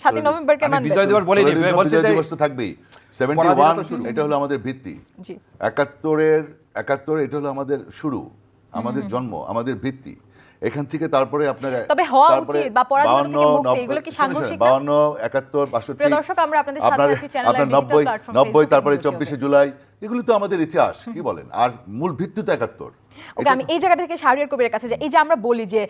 7 নভেম্বরকে মানবেন? বিজয় দিবস বলিনি, বলছি বিজয় যে দিবস তো থাকবেই। 71 এটা হলো আমাদের ভিত্তি, জি 71 এটা হলো আমাদের শুরু, আমাদের জন্ম, আমাদের ভিত্তি। এখান থেকে তারপরে আপনার তবে হওয়া উচিত বা পরাধীনতা থেকে মুক্তি, এগুলো কি সাংঘর্ষিক না? 52, 71, 62, প্রিয় দর্শক, আমরা আপনাদের সাথে আছি চ্যানেলে, আপনার 90 তারপরে 24শে জুলাই, এগুলো তো আমাদের ইতিহাস, কি বলেন? আর মূল ভিত্তি তো 71। ওকে, আমি এই জায়গা থেকে শাহরিয়ার কবিরের কাছে যাই। এই যে আমরা বলি যে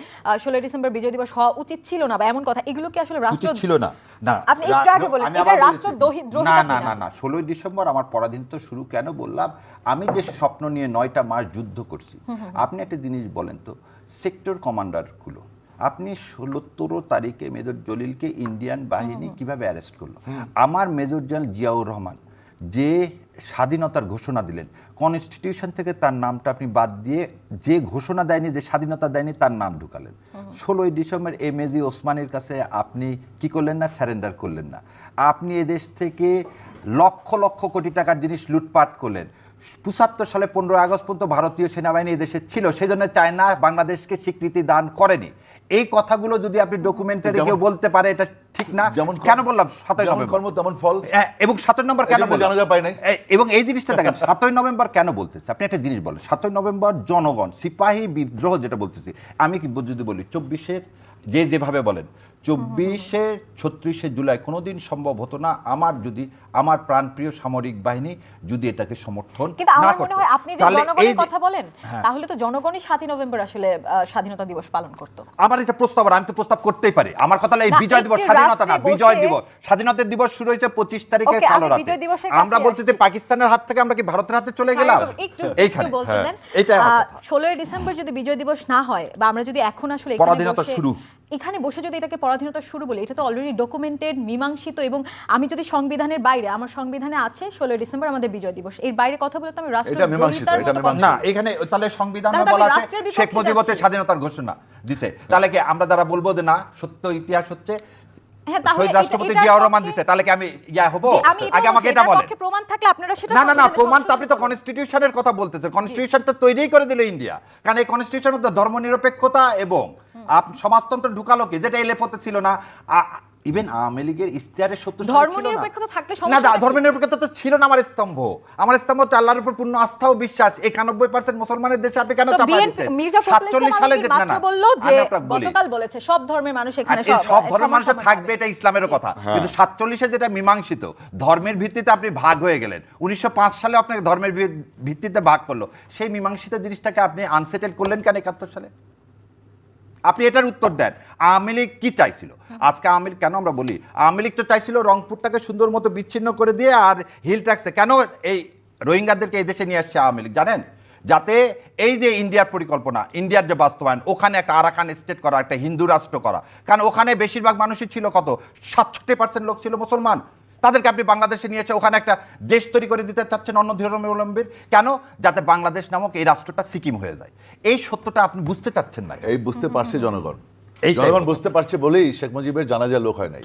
16 ডিসেম্বর বিজয় দিবস হওয়া উচিত ছিল না বা এমন কথা, এগুলো কি আসলে রাষ্ট্র উচিত ছিল না? না, আপনি একটু আগে বলেন আমি এটা আবার রাষ্ট্রদ্রোহী না না না না 16ই ডিসেম্বর আমার পরাধীনতা শুরু কেন বললাম? আমি যে স্বপ্ন নিয়ে 9টা মাস যুদ্ধ করছি। আপনি একটা জিনিস বলেন তো, সেক্টর কমান্ডারগুলো আপনি 16 তারিখে মেজর জলিলকে ইন্ডিয়ান বাহিনী কিভাবে অ্যারেস্ট করলো? আমার মেজর জেনারেল জিয়াউর রহমান যে স্বাধীনতার ঘোষণা দিলেন, কনস্টিটিউশন থেকে তার নামটা আপনি বাদ দিয়ে যে ঘোষণা দেয়নি, যে স্বাধীনতা দেয়নি, তার নাম ঢুকালেন। 16ই ডিসেম্বর এমএজি ওসমানীর কাছে আপনি কি করলেন না? স্যারেন্ডার করলেন না। আপনি এদেশ থেকে লক্ষ লক্ষ কোটি টাকার জিনিস লুটপাট করলেন। ৭৫ সালে 15 আগস্ট পর্যন্ত ভারতীয় সেনাবাহিনী এদেশে ছিল, সেজন্য চায়না বাংলাদেশকে স্বীকৃতি দান করেনি। এই কথাগুলো যদি আপনি ডকুমেন্টারি কেউ বলতে পারে এটা ঠিক না। কেন বললাম 7ই নভেম্বর তেমন ফল, এবং 7ই নভেম্বর কেন জানা যায় পাই নাই। এবং এই জিনিসটা দেখেন 7ই নভেম্বর কেন বলতেছে, আপনি একটা জিনিস বলেন। 7ই নভেম্বর জনগণ সিপাহী বিদ্রোহ যেটা বলতেছি, আমি কি যদি বলি 24-এর যেভাবে বলেন 24-এ 36শে জুলাই কোনোদিন সম্ভব হতো না আমার প্রাণপ্রিয় সামরিক বাহিনী যদি এটাকে সমর্থন কিন্তু না আমার করতো। মনে হয় আপনি যে জনগণের কথা বলেন, তাহলে তো জনগণই 7ই নভেম্বর আসলে স্বাধীনতা দিবস পালন করত। আমার এটা প্রস্তাব, আমি তো প্রস্তাব করতেই পারি। আমার কথা হলো এই বিজয় দিবস, স্বাধীনতা না, বিজয় দিবস। স্বাধীনতা দিবস শুরু হয়েছে 25 তারিখে কালো রাতে। আমরা বলছি যে পাকিস্তানের হাত থেকে আমরা কি ভারতের হাতে চলে গেলাম? এইখানে বলতে দেন, 16 ডিসেম্বর যদি বিজয় দিবস না হয় বা আমরা যদি এখন আসলে পরাধীনতা শুরু এখানে বসে যদি এটাকে পরাধীনতা শুরু বলি, এটা তো অলরেডি ডকুমেন্টেড, মীমাংসিত। এবং আমি যদি সংবিধানের বাইরে, আমার সংবিধানে আছে 16 ডিসেম্বর আমাদের বিজয় দিবস, এর বাইরে কথা বলে তো আমি রাষ্ট্র না। এখানে তাহলে সংবিধানে বলা আছে শেখ মুজিবের স্বাধীনতার ঘোষণা দিছে, তাহলে কি আমরা দ্বারা বলবো যে না, সত্য ইতিহাস হচ্ছে শহীদ রাষ্ট্রপতি জিয়াউর রহমান দিছে, তাহলে কি আমি হবো? আগে আমাকে এটা বলেন। প্রমাণ থাকলে আপনারা সেটা না না না, প্রমাণ তো আপনি তো কনস্টিটিউশনের কথা বলতেছেন। কনস্টিটিউশন তো তৈরিই করে দিল ইন্ডিয়া, কারণ এই কনস্টিটিউশনের মধ্যে ধর্মনিরপেক্ষতা এবং সমাজতন্ত্র ঢুকালো কি, যেটা এলএফওতে ছিল না। ইভেন আওয়ামী লীগের ইশতেহারে ধর্মনিরপেক্ষতা থাকলে না, ধর্মনিরপেক্ষতা তো ছিল না। আমার স্তম্ভ হচ্ছে আল্লাহর উপর পূর্ণ আস্থা ও বিশ্বাস। 91% মুসলমানের দেশে আপনি কেন চাপা দিচ্ছেন? 47 সালে যেটা না বললো যে গতকাল বলেছে সব ধর্মের মানুষ এখানে, সব ধর্মের মানুষ থাকবে, এটা ইসলামেরও কথা। কিন্তু 47-এ যেটা মীমাংসিত, ধর্মের ভিত্তিতে আপনি ভাগ হয়ে গেলেন। 1905 সালে আপনাকে ধর্মের ভিত্তিতে ভাগ করলো, সেই মীমাংসিত জিনিসটাকে আপনি আনসেটেল করলেন কেন 71 সালে? আপনি এটার উত্তর দেন। আওয়ামী লীগ কি চাইছিল? আজকে আওয়ামী লীগ কেন আমরা বলি, আওয়ামী লীগ তো চাইছিল রংপুরটাকে সুন্দর মতো বিচ্ছিন্ন করে দিয়ে আর হিল ট্যাক্সে কেন এই রোহিঙ্গাদেরকে এই দেশে নিয়ে আসছে আওয়ামী লীগ জানেন? যাতে এই যে ইন্ডিয়ার পরিকল্পনা, ইন্ডিয়ার যে বাস্তবায়ন, ওখানে একটা আরাকান স্টেট করা, একটা হিন্দু রাষ্ট্র করা। কারণ ওখানে বেশিরভাগ মানুষই ছিল কত, 67% লোক ছিল মুসলমান। তাদেরকে আপনি বাংলাদেশে নিয়ে এসে ওখানে একটা দেশ তৈরি করে দিতে চাচ্ছেন অন্য ধর্মাবলম্বীর। কেন? যাতে বাংলাদেশ নামক এই রাষ্ট্রটা সিকিম হয়ে যায়। এই সত্যটা আপনি বুঝতে চাচ্ছেন না। এই বুঝতে পারছে জনগণ, জনগণ বুঝতে পারছে বলেই শেখ মুজিবের জানাজার লোক হয় নাই।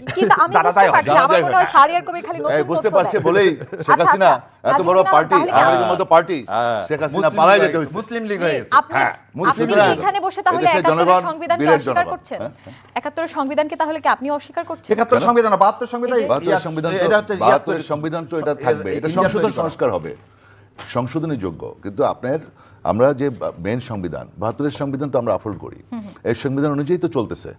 বুঝতে পারছে বলেই শেখ হাসিনা এত বড় পার্টি, আমাদের মতো পার্টি, শেখ হাসিনা পালায় যেতে হয়েছে, মুসলিম লীগ হয়ে গেছে। এখানে বসে তাহলে 71 সংবিধানকে অস্বীকার করছেন? 71 সংবিধানকে তাহলে কি আপনি অস্বীকার করছেন? 71 সংবিধান না, 72 সংবিধান। 72 সংবিধান তো এটা থাকবে, এটা সংশোধন সংস্কার হবে, সংশোধনের যোগ্য। কিন্তু আমরা যে মেন সংবিধান 72-এর সংবিধান তো আমরা আফোল্ড করি, এই সংবিধান অনুযায়ী তো চলতেছে।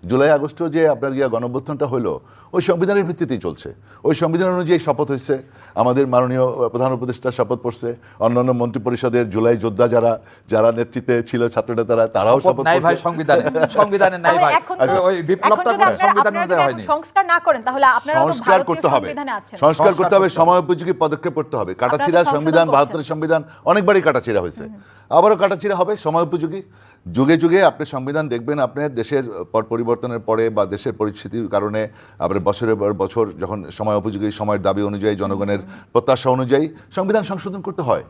জুলাই আগস্টে যে আপনার গণঅভ্যুত্থানটা হলো ওই সংবিধানের ভিত্তিতেই চলছে, ওই সংবিধান অনুযায়ী শপথ হয়েছে। আমাদের মাননীয় প্রধান উপদেষ্টা শপথ পড়ছে, অন্যান্য মন্ত্রী পরিষদের জুলাই যোদ্ধা যারা নেতৃত্বে ছিল ছাত্ররা তারাও শপথ নাই ভাই, সংবিধানে নাই ভাই। ওই বিপ্লবটা কোন সংবিধান অনুযায়ী হয়নি। সংস্কার না করেন তাহলে আপনারা তো সংস্কার করতে হবে, সংস্কার করতে হবে, সময় উপযোগী পদক্ষেপ করতে হবে। কাটাছিড়া সংবিধান, 72-এর সংবিধান অনেকবারই কাটাছিড়া হয়েছে, আবারও কাটাছিড়া হবে, সময় উপযোগী। যুগে যুগে আপনি সংবিধান দেখবেন, আপনার দেশের পরিবর্তনের পরে বা দেশের পরিস্থিতির কারণে আপনার বছরের পর বছর যখন সময় উপযোগী, সময়ের দাবি অনুযায়ী, জনগণের প্রত্যাশা অনুযায়ী সংবিধান সংশোধন করতে হয়।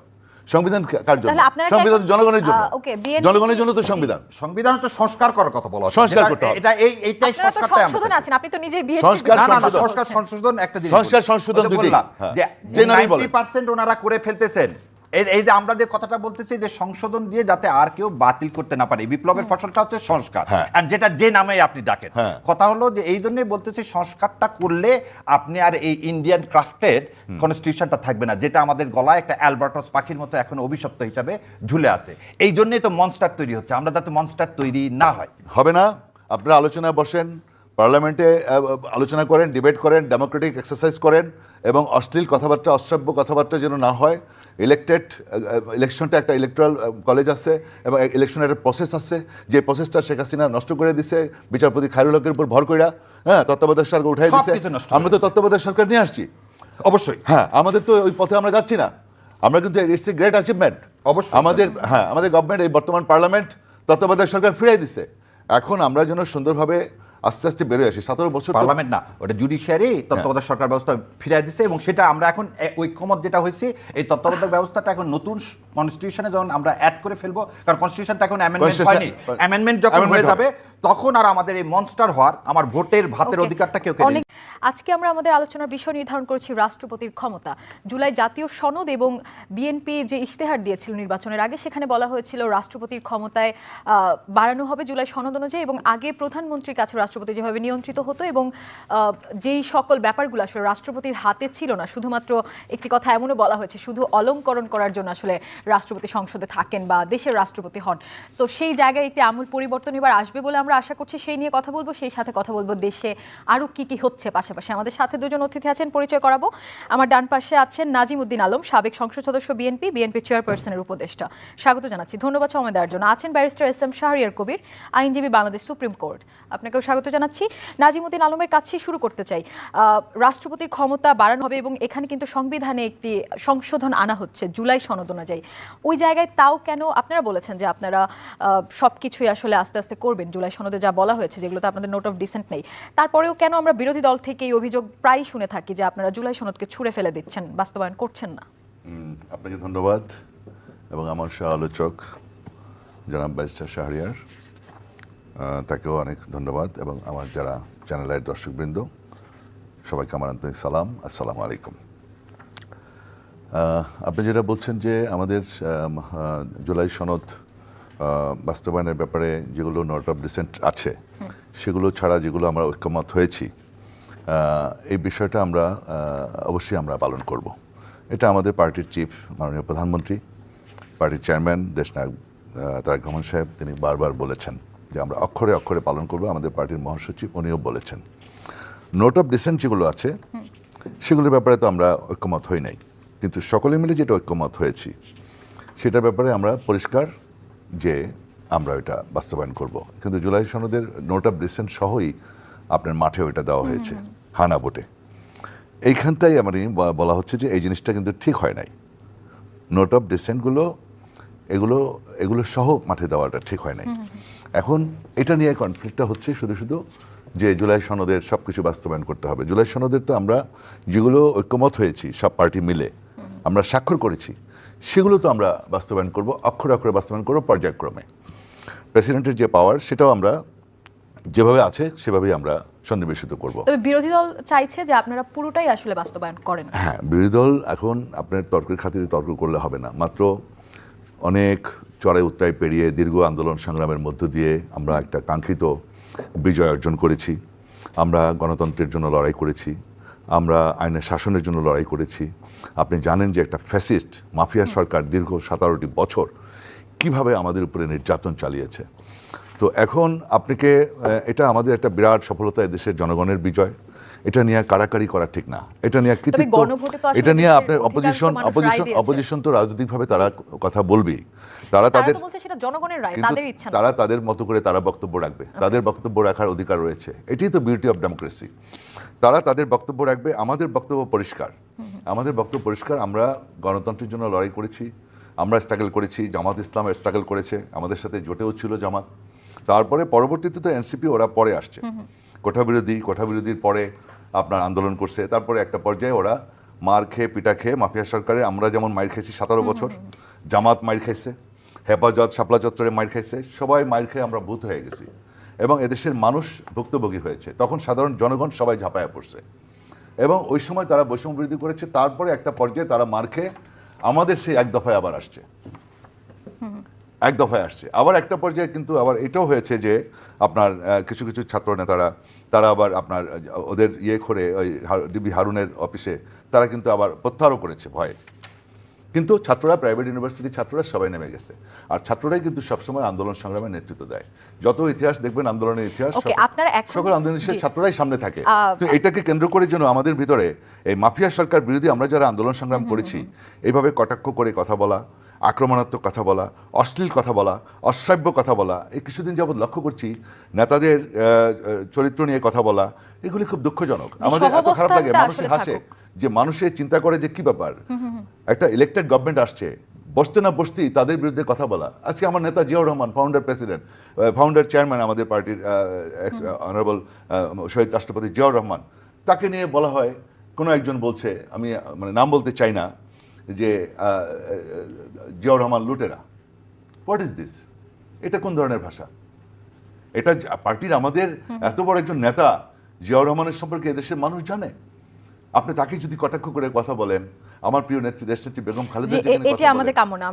সংবিধান কার জন্য? তাহলে আপনারা কি সংবিধান এখন- জনগণের জন্য। ওকে, BNP জনগণের জন্য তো সংবিধান। সংবিধান হচ্ছে সংস্কার করার কথা বলা হচ্ছে। সংস্কার যেটা- করতে হবে। এইটাই আপনারা তো সংস্কারটাই সংশোধন আমরা আছেন, আপনি তো নিজেই বিএনপি সংস্কার না, না, না, সংশোধন। সংস্কার সংশোধন একটা জিনিস সংস্কার বলি। সংশোধন ওই যে দুটি। বললাম হ্যাঁ। যে যে নারী বলে। 90% ওনারা করে ফেলতেছেন। এই যে আমরা যে কথাটা বলতেছি যে সংশোধন দিয়ে যাতে আর কেউ বাতিল করতে না পারে, এই বিপ্লবের ফসলটা হচ্ছে সংস্কার, হ্যাঁ। আর যেটা যে নামে আপনি ডাকেন। হ্যাঁ। কথা হলো যে এই জন্যই বলতেছি সংস্কারটা করলে আপনি আর এই ইন্ডিয়ান ক্রাফটেড কনস্টিটিউশনটা থাকবে না, যেটা আমাদের গলায় একটা অ্যালবার্টস পাখির মতো এখন অভিশপ্ত হিসাবে ঝুলে আছে। এই জন্যই তো মনস্টার তৈরি হচ্ছে, আমরা যাতে মনস্টার তৈরি না হয়। হবে না, আপনারা আলোচনায় বসেন, পার্লামেন্টে আলোচনা করেন, ডিবেট করেন, ডেমোক্রেটিক এক্সারসাইজ করেন, এবং অশ্লীল কথাবার্তা, অশ্রাব্য কথাবার্তা যেন না হয়। ইলেকশনটা একটা ইলেকট্রাল কলেজ আছে এবং ইলেকশনের একটা প্রসেস আছে, যে প্রসেসটা শেখ হাসিনা নষ্ট করে দিছে বিচারপতি খায়রুল হকের উপর ভর কইরা। হ্যাঁ, তত্ত্বাবধায়ক সরকার উঠাই দিছে। সবকিছু নষ্ট আমরা তো তত্ত্বাবধায়ক সরকার নিয়ে আসছি। অবশ্যই হ্যাঁ, আমাদের তো ওই পথে আমরা যাচ্ছি না। আমরা কিন্তু ইটস এ গ্রেট অ্যাচিভমেন্ট অবশ্যই। আমাদের গভর্নমেন্ট, এই বর্তমান পার্লামেন্ট তত্ত্বাবধায়ক সরকার ফিরিয়ে দিছে। এখন আমরা যেন সুন্দরভাবে আস্তে আস্তে বেরোয় আসি। 17 বছর তো- পার্লামেন্ট না, ওটা জুডিশিয়ারি তত্ত্বাবধায়ক সরকার ব্যবস্থা ফিরিয়ে দিছে, এবং সেটা আমরা এখন ঐক্যমত যেটা হয়েছে, এই তত্ত্বাবধায়ক ব্যবস্থাটা এখন নতুন কনস্টিটিউশনে যখন আমরা অ্যাড করে ফেলবো, কারণ কনস্টিটিউশনটা এখন অ্যামেন্ডমেন্ট হয়নি, অ্যামেন্ডমেন্ট যখন Amendment হয়ে হবে। যাবে তখন আর আমাদের এই মনস্টার হওয়ার, আমার ভোটের ভাতের Okay. অধিকারটা কেউ কেড়ে অনেক আজকে আমরা আমাদের আলোচনার বিষয় নির্ধারণ করেছি রাষ্ট্রপতির ক্ষমতা। জুলাই জাতীয় সনদ এবং বিএনপি যে ইশতেহার দিয়েছিল নির্বাচনের আগে, সেখানে বলা হয়েছিল রাষ্ট্রপতির ক্ষমতায় বাড়ানো হবে জুলাই সনদ অনুযায়ী, এবং আগে প্রধানমন্ত্রীর কাছে রাষ্ট্রপতি যেভাবে নিয়ন্ত্রিত হতো, এবং যেই সকল ব্যাপারগুলো আসলে রাষ্ট্রপতির হাতে ছিল না, শুধুমাত্র একটি কথা এমনও বলা হয়েছে, শুধু অলংকরণ করার জন্য আসলে রাষ্ট্রপতি সংসদে থাকেন বা দেশের রাষ্ট্রপতি হন। সো সেই জায়গায় একটি আমূল পরিবর্তন এবার আসবে বলে আমরা আশা করছি। সেই নিয়ে কথা বলবো, সেই সাথে কথা বলবো দেশে আরও কি কি হচ্ছে। পাশাপাশি আমাদের সাথে দুজন অতিথি আছেন, পরিচয় করাবো। আমার ডান পাশে আছেন নাজিম উদ্দিন আলম, সাবেক সংসদ সদস্য বিএনপি চেয়ারপারসনের উপদেষ্টা। স্বাগত জানাচ্ছি, ধন্যবাদ সময় দেওয়ার জন্য। আছেন ব্যারিস্টার এস.এম. শাহরিয়ার কবির, আইনজীবী, বাংলাদেশ সুপ্রিম কোর্ট। আপনাকেও স্বাগত জানাচ্ছি। নাজিম উদ্দিন আলমের কাছেই শুরু করতে চাই। রাষ্ট্রপতির ক্ষমতা বাড়ানো হবে এবং এখানে কিন্তু সংবিধানে একটি সংশোধন আনা হচ্ছে জুলাই সনদ অনুযায়ী। ওই জায়গায় তাও কেন আপনারা বলেছেন যে আপনারা সবকিছুই আসলে আস্তে আস্তে করবেন, জুলাই সনদে যা বলা হয়েছে যেগুলোতে আপনাদের নোট অফ ডিসেন্ট নেই, তারপরেও কেন আমরা বিরোধী দল থেকে এই অভিযোগ প্রায় শুনে থাকি যে আপনারা জুলাই সনদকে ছুঁড়ে ফেলে দিচ্ছেন, বাস্তবায়ন করছেন না? আপনাকে ধন্যবাদ, এবং আমার সহ আলোচক জনাব ব্যারিস্টার শাহরিয়ার, তাকেও অনেক ধন্যবাদ, এবং আমার যারা চ্যানেলের দর্শকবৃন্দ, সবাইকে আমার আন্তরিক সালাম, আসসালামু আলাইকুম। আপনি যেটা বলছেন যে আমাদের জুলাই সনদ বাস্তবায়নের ব্যাপারে যেগুলো নোট অফ ডিসেন্ট আছে, সেগুলো ছাড়া যেগুলো আমরা ঐক্যমত হয়েছি, এই বিষয়টা আমরা অবশ্যই আমরা পালন করব। এটা আমাদের পার্টির চিফ মাননীয় প্রধানমন্ত্রী, পার্টির চেয়ারম্যান দেশনায়ক তারেক রহমান সাহেব, তিনি বারবার বলেছেন যে আমরা অক্ষরে অক্ষরে পালন করব। আমাদের পার্টির মহাসচিব উনিও বলেছেন। নোট অফ ডিসেন্ট যেগুলো আছে সেগুলোর ব্যাপারে তো আমরা ঐক্যমত হই নাই, কিন্তু সকলে মিলে যেটা ঐক্যমত হয়েছি সেটার ব্যাপারে আমরা পরিষ্কার যে আমরা ওইটা বাস্তবায়ন করব। কিন্তু জুলাই সনদের নোট অফ ডিসেন্ট সহই আপনার মাঠে ওইটা দেওয়া হয়েছে হানা ভোটে। এইখানটাই আমার বলা হচ্ছে যে এই জিনিসটা কিন্তু ঠিক হয় নাই। নোট অফ ডিসেন্টগুলো এগুলো সহ মাঠে দেওয়াটা ঠিক হয় নাই। এখন এটা নিয়ে কনফ্লিক্টটা হচ্ছে শুধু শুধু যে জুলাই সনদের সব কিছু বাস্তবায়ন করতে হবে। জুলাই সনদের তো আমরা যেগুলো ঐক্যমত হয়েছি সব পার্টি মিলে আমরা স্বাক্ষর করেছি, সেগুলো তো আমরা বাস্তবায়ন করব, অক্ষরে অক্ষরে বাস্তবায়ন করব পর্যায়ক্রমে। প্রেসিডেন্টের যে পাওয়ার সেটাও আমরা যেভাবে আছে সেভাবেই আমরা সন্নিবেশিত করব। তবে বিরোধী দল চাইছে যে আপনারা পুরোটাই আসলে বাস্তবায়ন করেন। হ্যাঁ, বিরোধী দল এখন আপনার তর্কের খাতিরে তর্ক করলে হবে না। মাত্র অনেক চড়াই উত্তরাই পেরিয়ে দীর্ঘ আন্দোলন সংগ্রামের মধ্য দিয়ে আমরা একটা কাঙ্ক্ষিত বিজয় অর্জন করেছি। আমরা গণতন্ত্রের জন্য লড়াই করেছি, আমরা আইনের শাসনের জন্য লড়াই করেছি। আপনি জানেন যে একটা ফ্যাসিস্ট মাফিয়া সরকার দীর্ঘ 17টি বছর কিভাবে আমাদের উপরে নির্যাতন চালিয়েছে। তো এখন আপনাকে এটা আমাদের একটা বিরাট সফলতা, দেশের জনগণের বিজয়। এটা নিয়ে কাড়াকাড়ি করা ঠিক না। এটা নিয়ে কৃতিত্ব, এটা নিয়ে আপনার অপোজিশন তো রাজনৈতিকভাবে তারা কথা বলবেই। তারা তাদের মতো করে তারা বক্তব্য রাখবে, তাদের বক্তব্য রাখার অধিকার রয়েছে। এটাই তো বিউটি অফ ডেমোক্রেসি। তারা তাদের বক্তব্য রাখবে, আমাদের বক্তব্য পরিষ্কার। আমরা গণতন্ত্রের জন্য লড়াই করেছি, আমরা স্ট্রাগল করেছি, জামাত ইসলাম স্ট্রাগল করেছে, আমাদের সাথে জোটেও ছিল জামাত। তারপরে পরবর্তীতে তো এনসিপি ওরা পরে আসছে, কোঠা বিরোধীর পরে আপনার আন্দোলন করছে। তারপরে একটা পর্যায়ে ওরা মার খেয়ে পিটা খেয়ে মাফিয়া সরকারে আমরা যেমন মার খেয়েছি 17 বছর, জামাত মাইর খাইছে, হেফাজত শাপলা চত্বরে মাইর খাইছে, সবাই মাইর খেয়ে আমরা ভূত হয়ে গেছি এবং এদেশের মানুষ ভুক্তভোগী হয়েছে। তখন সাধারণ জনগণ সবাই ঝাঁপায়া পড়ছে এবং ওই সময় তারা বৈষম্য বিরোধী করেছে। তারপরে একটা পর্যায়ে তারা মার খেয়ে আমাদের সেই এক দফায় আবার আসছে, এক দফায় আসছে। আবার একটা পর্যায়ে কিন্তু আবার এটাও হয়েছে যে আপনার কিছু কিছু ছাত্র নেতারা তারা আবার আপনার ওদের ইয়ে করে ওই ডিবি হারুনের অফিসে তারা কিন্তু আবার প্রত্যাহারও করেছে ভয়ে। কিন্তু ছাত্ররা, প্রাইভেট ইউনিভার্সিটির ছাত্ররা সবাই নেমে গেছে। আর ছাত্ররাই কিন্তু সবসময় আন্দোলন সংগ্রামের নেতৃত্ব দেয়। যত ইতিহাস দেখবেন আন্দোলনের ইতিহাস, Okay, আপনারা এখন- সকল আন্দোলনের জি। ছাত্ররাই সামনে থাকে। তো এটাকে কেন্দ্র করে যেন আমাদের ভিতরে এই মাফিয়া সরকার বিরোধী আমরা যারা আন্দোলন সংগ্রাম করেছি, এইভাবে কটাক্ষ করে কথা বলা, আক্রমণাত্মক কথা বলা, অশ্লীল কথা বলা, অশ্রাব্য কথা বলা, এই কিছুদিন যাবৎ লক্ষ্য করছি নেতাদের চরিত্র নিয়ে কথা বলা, এগুলি খুব দুঃখজনক। আমাদের এত খারাপ লাগে, সহাবস্থানটা মানুষের আসলে হাসে থাকুক। যে মানুষে চিন্তা করে যে কি ব্যাপার, একটা ইলেক্টেড গভর্নমেন্ট আসছে, বসতে না বসতেই তাদের বিরুদ্ধে কথা বলা। আজকে আমার নেতা জিয়াউর রহমান, ফাউন্ডার চেয়ারম্যান আমাদের পার্টির অনারেবল শহীদ রাষ্ট্রপতি জিয়াউর রহমান, তাকে নিয়ে বলা হয়, কোনো একজন বলছে, আমি মানে নাম বলতে চাই না, যে জিয়াউর রহমান লুটেরা। What is this? এটা কোন ধরনের ভাষা? এটা পার্টির আমাদের এত বড় একজন নেতা জিয়াউর রহমানের সম্পর্কে এদেশের মানুষ জানে। আপনি তাকে যদি কটাক্ষ করে কথা বলেন, আমার প্রিয় নেত্রী দেশনেত্রী বেগম খালেদা জি, জিয়াকে নিয়ে এটি কথা আমাদের বলেন, কামনা।